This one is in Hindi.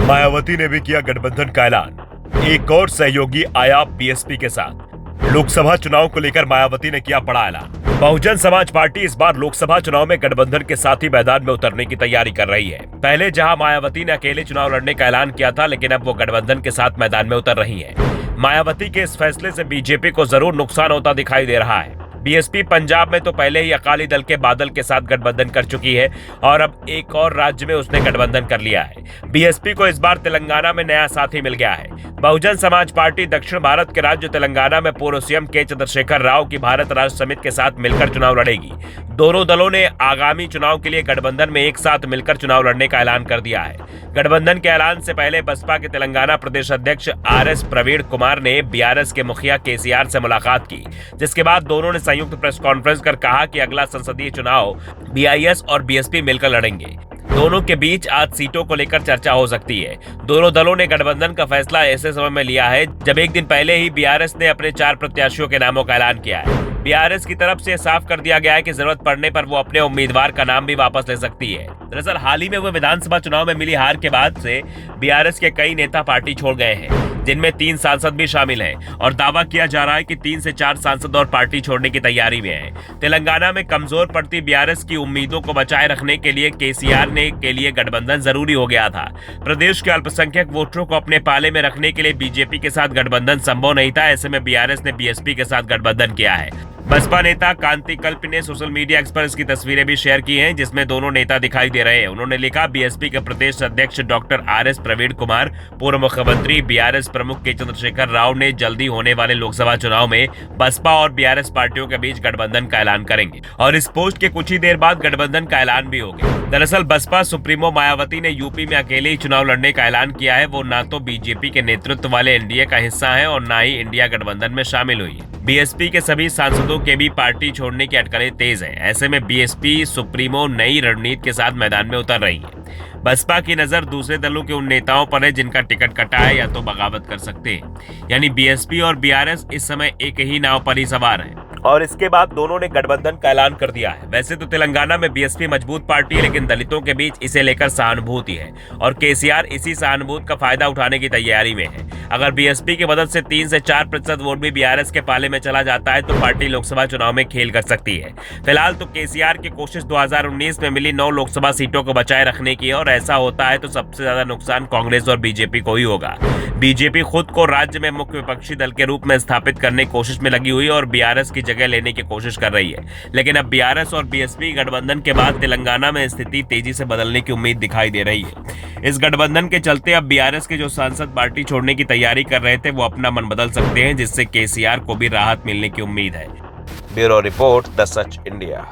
मायावती ने भी किया गठबंधन का ऐलान। एक और सहयोगी आया बीएसपी के साथ। लोकसभा चुनाव को लेकर मायावती ने किया बड़ा ऐलान। बहुजन समाज पार्टी इस बार लोकसभा चुनाव में गठबंधन के साथ ही मैदान में उतरने की तैयारी कर रही है। पहले जहां मायावती ने अकेले चुनाव लड़ने का ऐलान किया था, लेकिन अब वो गठबंधन के साथ मैदान में उतर रही हैं। मायावती के इस फैसले से बीजेपी को जरूर नुकसान होता दिखाई दे रहा है। बीएसपी पंजाब में तो पहले ही अकाली दल के बादल के साथ गठबंधन कर चुकी है और अब एक और राज्य में उसने गठबंधन कर लिया है। बीएसपी को इस बार तेलंगाना में नया साथी मिल गया है। बहुजन समाज पार्टी दक्षिण भारत के राज्य तेलंगाना में पूर्व सीएम के चंद्रशेखर राव की भारत राष्ट्र समिति के साथ मिलकर चुनाव लड़ेगी। दोनों दलों ने आगामी चुनाव के लिए गठबंधन में एक साथ मिलकर चुनाव लड़ने का ऐलान कर दिया है। गठबंधन के ऐलान से पहले बसपा के तेलंगाना प्रदेश अध्यक्ष आरएस प्रवीण कुमार ने बीआरएस के मुखिया केसीआर से मुलाकात की, जिसके बाद दोनों ने संयुक्त प्रेस कॉन्फ्रेंस कर कहा कि अगला संसदीय चुनाव बीआईएस और बीएसपी मिलकर लड़ेंगे। दोनों के बीच आज सीटों को लेकर चर्चा हो सकती है। दोनों दलों ने गठबंधन का फैसला ऐसे समय में लिया है जब एक दिन पहले ही बीआरएस ने अपने 4 प्रत्याशियों के नामों का ऐलान किया है। बीआरएस की तरफ से साफ कर दिया गया है कि जरूरत पड़ने पर वो अपने उम्मीदवार का नाम भी वापस ले सकती है। दरअसल हाल ही में हुए विधानसभा चुनाव में मिली हार के बाद से बीआरएस के कई नेता पार्टी छोड़ गए हैं, जिनमें 3 सांसद भी शामिल हैं और दावा किया जा रहा है कि 3 से 4 सांसद और पार्टी छोड़ने की तैयारी में हैं। तेलंगाना में कमजोर पड़ती बीआरएस की उम्मीदों को बचाए रखने के लिए केसीआर ने के लिए गठबंधन जरूरी हो गया था। प्रदेश के अल्पसंख्यक वोटरों को अपने पाले में रखने के लिए बीजेपी के साथ गठबंधन संभव नहीं था। ऐसे में बीआरएस ने बीएसपी के साथ गठबंधन किया है। बसपा नेता कांति कल्प ने सोशल मीडिया एक्सपर्ट्स की तस्वीरें भी शेयर की हैं, जिसमें दोनों नेता दिखाई दे रहे हैं। उन्होंने लिखा, बीएसपी के प्रदेश अध्यक्ष डॉक्टर आरएस प्रवीण कुमार, पूर्व मुख्यमंत्री बीआरएस प्रमुख के चंद्रशेखर राव ने जल्दी होने वाले लोकसभा चुनाव में बसपा और बीआरएस पार्टियों के बीच गठबंधन का ऐलान करेंगे और इस पोस्ट के कुछ ही देर बाद गठबंधन का ऐलान भी हो गया। दरअसल बसपा सुप्रीमो मायावती ने यूपी में अकेले ही चुनाव लड़ने का ऐलान किया है। वो ना तो बीजेपी के नेतृत्व वाले एनडीए का हिस्सा है और ना ही इंडिया गठबंधन में शामिल हुई है। बीएसपी के सभी सांसदों के भी पार्टी छोड़ने की अटकलें तेज हैं। ऐसे में बीएसपी सुप्रीमो नई रणनीति के साथ मैदान में उतर रही है। बसपा की नजर दूसरे दलों के उन नेताओं पर है जिनका टिकट कटा है या तो बगावत कर सकते हैं। यानी बीएसपी और बीआरएस इस समय एक ही नाव पर ही सवार है और इसके बाद दोनों ने गठबंधन का ऐलान कर दिया है। वैसे तो तेलंगाना में बीएसपी मजबूत पार्टी है, लेकिन दलितों के बीच इसे लेकर सहानुभूति है और केसीआर इसी सहानुभूति का फायदा उठाने की तैयारी में है। अगर बीएसपी की मदद से 3 से 4% वोट भी बीआरएस के पाले में चला जाता है तो पार्टी लोकसभा चुनाव में खेल कर सकती है। फिलहाल तो केसीआर की कोशिश 2019 में मिली 9 लोकसभा सीटों को बचाए रखने की है और ऐसा होता है तो सबसे ज्यादा नुकसान कांग्रेस और बीजेपी को ही होगा। बीजेपी खुद को राज्य में मुख्य विपक्षी दल के रूप में स्थापित करने की कोशिश में लगी हुई और बीआरएस की जगह लेने की कोशिश कर रही है, लेकिन अब बीआरएस और बीएसपी गठबंधन के बाद तेलंगाना में स्थिति तेजी से बदलने की उम्मीद दिखाई दे रही है। इस गठबंधन के चलते अब बीआरएस के जो सांसद पार्टी छोड़ने की तैयारी कर रहे थे वो अपना मन बदल सकते हैं, जिससे केसीआर को भी राहत मिलने की उम्मीद है। Bureau report, the such India.